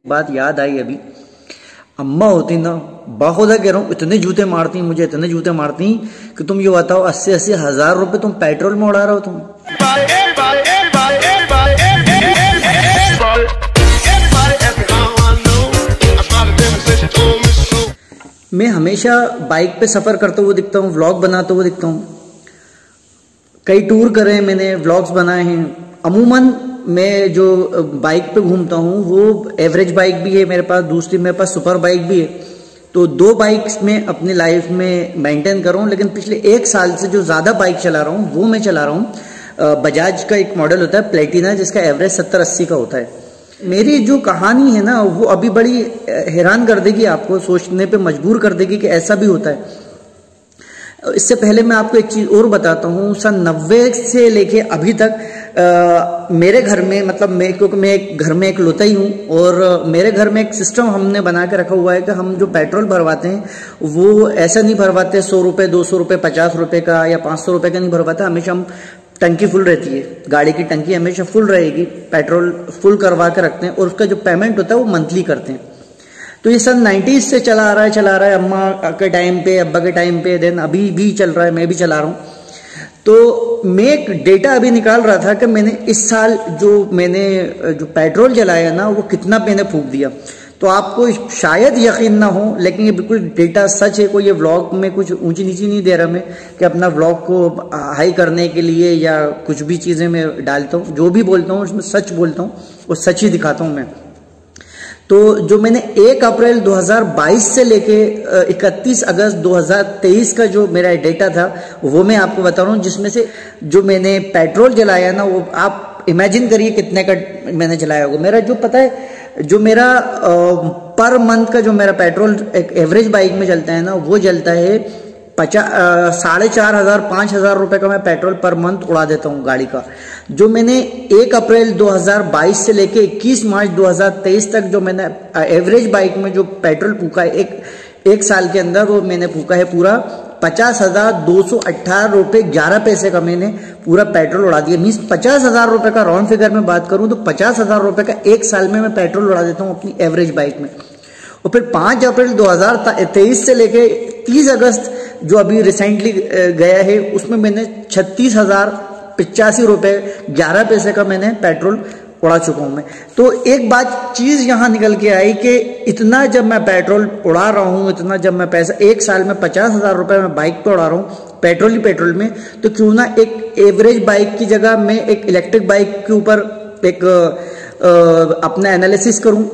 बात याद आई अभी। अम्मा होती ना, बाखुदा कह रहा हूँ, इतने जूते मारती मुझे, इतने जूते मारती कि तुम ये बताओ 80-80 हजार रुपए तुम पेट्रोल में उड़ा रहे हो तुम। मैं हमेशा बाइक पे सफर करते हुए दिखता हूँ, व्लॉग बनाते हुए दिखता हूँ, कई टूर करे मैंने, व्लॉग्स बनाए हैं। अमूमन मैं जो बाइक पे घूमता हूँ वो एवरेज बाइक भी है मेरे पास, दूसरी मेरे पास सुपर बाइक भी है। तो दो बाइक्स में अपनी लाइफ में मेंटेन कर रहा हूँ। लेकिन पिछले 1 साल से जो ज़्यादा बाइक चला रहा हूँ वो मैं चला रहा हूँ बजाज का एक मॉडल होता है प्लेटिना, जिसका एवरेज 70-80 का होता है। मेरी जो कहानी है ना वो अभी बड़ी हैरान कर देगी, आपको सोचने पे मजबूर कर देगी कि ऐसा भी होता है। इससे पहले मैं आपको एक चीज़ और बताता हूँ। सन 90 से लेके अभी तक मेरे घर में, मतलब क्योंकि मैं एक घर में एक लौता ही हूँ, और मेरे घर में एक सिस्टम हमने बना के रखा हुआ है कि हम जो पेट्रोल भरवाते हैं वो ऐसा नहीं भरवाते 100 रुपये, 200 रुपये, 50 रुपये का या 500 रुपये का नहीं भरवाते। हमेशा हम टंकी फुल रहती है, गाड़ी की टंकी हमेशा फुल रहेगी, पेट्रोल फुल करवा के रखते हैं, और उसका जो पेमेंट होता है वो मंथली करते हैं। तो ये सन 90s से चला आ रहा है, अम्मा के टाइम पे, अब्बा के टाइम पे, देन अभी भी चल रहा है, मैं भी चला रहा हूँ। तो मैं एक डेटा अभी निकाल रहा था कि मैंने इस साल जो पेट्रोल जलाया ना वो कितना मैंने फूंक दिया। तो आपको शायद यकीन ना हो, लेकिन ये बिल्कुल डेटा सच है। कोई ये व्लॉग में कुछ ऊंची नीची नहीं दे रहा मैं कि अपना व्लॉग को हाई करने के लिए या कुछ भी चीज़ें मैं डालता हूँ। जो भी बोलता हूँ उसमें सच बोलता हूँ और सच ही दिखाता हूँ मैं। तो जो मैंने 1 अप्रैल 2022 से लेके 31 अगस्त 2023 का जो मेरा डेटा था वो मैं आपको बता रहा हूँ, जिसमें से जो मैंने पेट्रोल जलाया ना वो आप इमेजिन करिए कितने का मैंने जलाया होगा। मेरा जो पता है, जो मेरा पर मंथ का जो मेरा पेट्रोल एक एवरेज बाइक में जलता है ना वो जलता है 4,500-5,000 रुपए का मैं पेट्रोल पर मंथ उड़ा देता हूँ गाड़ी का। जो मैंने 1 अप्रैल 2022 से लेके 21 मार्च 2023 तक जो मैंने एवरेज बाइक में जो पेट्रोल फूका है एक साल के अंदर, वो मैंने फूका है पूरा 50,218 रुपये 11 पैसे का मैंने पूरा पेट्रोल उड़ा दिया। मीन्स 50,000 रुपये का राउंड फिगर में बात करूँ तो 50,000 रुपये का 1 साल में मैं पेट्रोल उड़ा देता हूँ अपनी एवरेज बाइक में। और फिर 5 अप्रैल 2023 से लेके 30 अगस्त जो अभी रिसेंटली गया है उसमें मैंने 36,085 रुपये 11 पैसे का मैंने पेट्रोल उड़ा चुका हूँ मैं। तो एक बात चीज़ यहाँ निकल के आई कि इतना जब मैं पेट्रोल उड़ा रहा हूँ, इतना जब मैं पैसा 1 साल में 50,000 रुपये मैं बाइक पे उड़ा रहा हूँ पेट्रोल में, तो क्यों ना एक एवरेज बाइक की जगह मैं एक इलेक्ट्रिक बाइक के ऊपर एक अपना एनालिसिस करूँ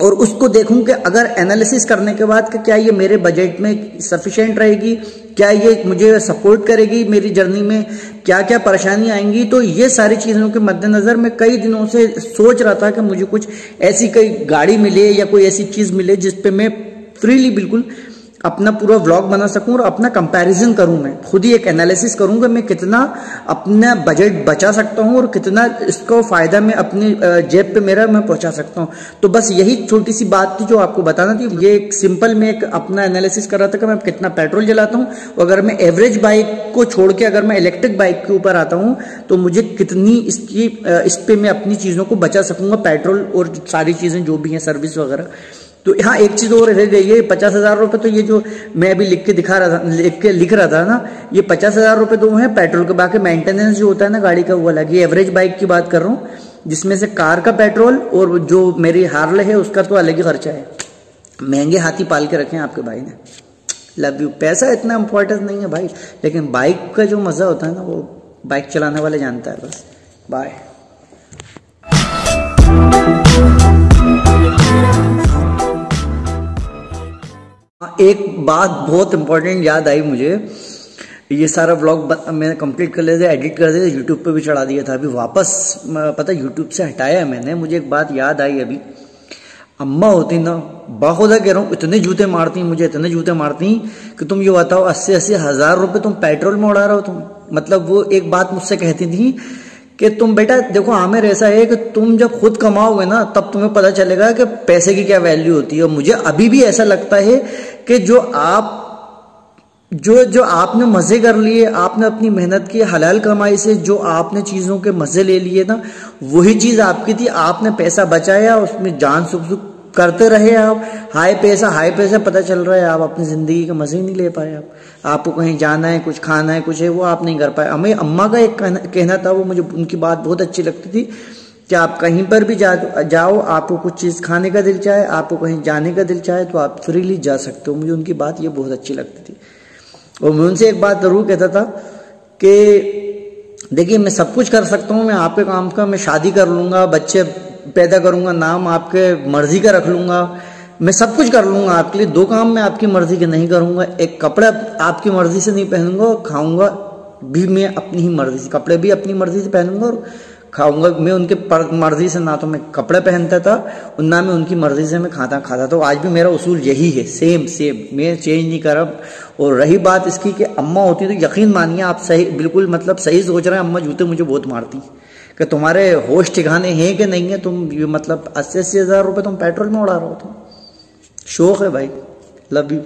और उसको देखूं कि अगर एनालिसिस करने के बाद कि क्या ये मेरे बजट में सफिशिएंट रहेगी, क्या ये मुझे सपोर्ट करेगी मेरी जर्नी में, क्या क्या परेशानी आएंगी। तो ये सारी चीज़ों के मद्देनज़र मैं कई दिनों से सोच रहा था कि मुझे कुछ ऐसी कोई गाड़ी मिले या कोई ऐसी चीज़ मिले जिस पे मैं फ्रीली बिल्कुल अपना पूरा व्लॉग बना सकूं और अपना कंपैरिजन करूं। मैं खुद ही एक एनालिसिस करूंगा मैं कितना अपना बजट बचा सकता हूं और कितना इसको फायदा मैं अपनी जेब पे मेरा मैं पहुंचा सकता हूं। तो बस यही छोटी सी बात थी जो आपको बताना थी। ये एक सिंपल मैं एक अपना एनालिसिस कर रहा था कि मैं कितना पेट्रोल जलाता हूं, अगर मैं एवरेज बाइक को छोड़ के अगर मैं इलेक्ट्रिक बाइक के ऊपर आता हूँ तो मुझे कितनी इस पे मैं अपनी चीज़ों को बचा सकूंगा, पेट्रोल और सारी चीज़ें जो भी हैं, सर्विस वगैरह। तो यहाँ एक चीज़ और रह गई है, 50,000 रुपये तो ये जो मैं अभी लिख रहा था ना, ये 50,000 रुपये तो हैं पेट्रोल के। बाकी मेंटेनेंस जो होता है ना गाड़ी का वो अलग। ये एवरेज बाइक की बात कर रहा हूँ जिसमें से कार का पेट्रोल और जो मेरी हार्ले है उसका तो अलग ही खर्चा है। महंगे हाथी पाल के रखे हैं आपके भाई ने। Love you. पैसा इतना इम्पोर्टेंट नहीं है भाई, लेकिन बाइक का जो मज़ा होता है ना वो बाइक चलाने वाले जानता है। बस बाय। एक बात बहुत इंपॉर्टेंट याद आई मुझे। ये सारा व्लॉग मैंने कंप्लीट कर लिया था, एडिट कर दिया, यूट्यूब पे भी चढ़ा दिया था। अभी वापस पता यूट्यूब से हटाया मैंने। मुझे एक बात याद आई अभी। अम्मा होती ना, बाखुदा कह रहा हूँ, इतने जूते मारती मुझे, इतने जूते मारती कि तुम ये बताओ 80-80 हजार रुपये तुम पेट्रोल में उड़ा रहे हो तुम। मतलब वो एक बात मुझसे कहती थी कि तुम बेटा देखो, आमिर ऐसा है कि तुम जब खुद कमाओगे ना तब तुम्हें पता चलेगा कि पैसे की क्या वैल्यू होती है। और मुझे अभी भी ऐसा लगता है कि जो आपने मज़े कर लिए, आपने अपनी मेहनत की हलाल कमाई से जो आपने चीज़ों के मज़े ले लिए ना, वही चीज़ आपकी थी। आपने पैसा बचाया, उसमें जान सुख करते रहे आप, हाई पैसा पता चल रहा है आप अपनी ज़िंदगी का मज़े नहीं ले पाए। आपको कहीं जाना है, कुछ खाना है, कुछ है, वो आप नहीं कर पाए। हमें अम्मा का एक कहना था, वो मुझे उनकी बात बहुत अच्छी लगती थी कि आप कहीं पर भी जाओ, आपको कुछ चीज़ खाने का दिल चाहे, आपको कहीं जाने का दिल चाहे तो आप फ्रीली जा सकते हो। मुझे उनकी बात ये बहुत अच्छी लगती थी। और मैं उनसे एक बात ज़रूर कहता था कि देखिए मैं सब कुछ कर सकता हूँ, मैं आपके काम का, मैं शादी कर लूँगा, बच्चे पैदा करूँगा, नाम आपके मर्जी का रख लूँगा, मैं सब कुछ कर लूँगा आपके लिए। 2 काम मैं आपकी मर्जी के नहीं करूँगा, एक कपड़ा आपकी मर्जी से नहीं पहनूंगा और खाऊंगा भी मैं अपनी ही मर्जी से, कपड़े भी अपनी मर्जी से पहनूंगा और खाऊंगा मैं उनके मर्जी से। ना तो मैं कपड़े पहनता था और ना मैं उनकी मर्जी से मैं खाता तो आज भी मेरा उसूल यही है, सेम मैं चेंज नहीं करा। और रही बात इसकी कि अम्मा होती तो यकीन मानिए आप सही, बिल्कुल मतलब सही सोच रहे हैं, अम्मा जूते मुझे बहुत मारती कि तुम्हारे होश ठिकाने हैं कि नहीं है, तुम ये मतलब 80-80 हज़ार रुपये तुम पेट्रोल में उड़ा रहे हो। तुम शौक है भाई। Love you.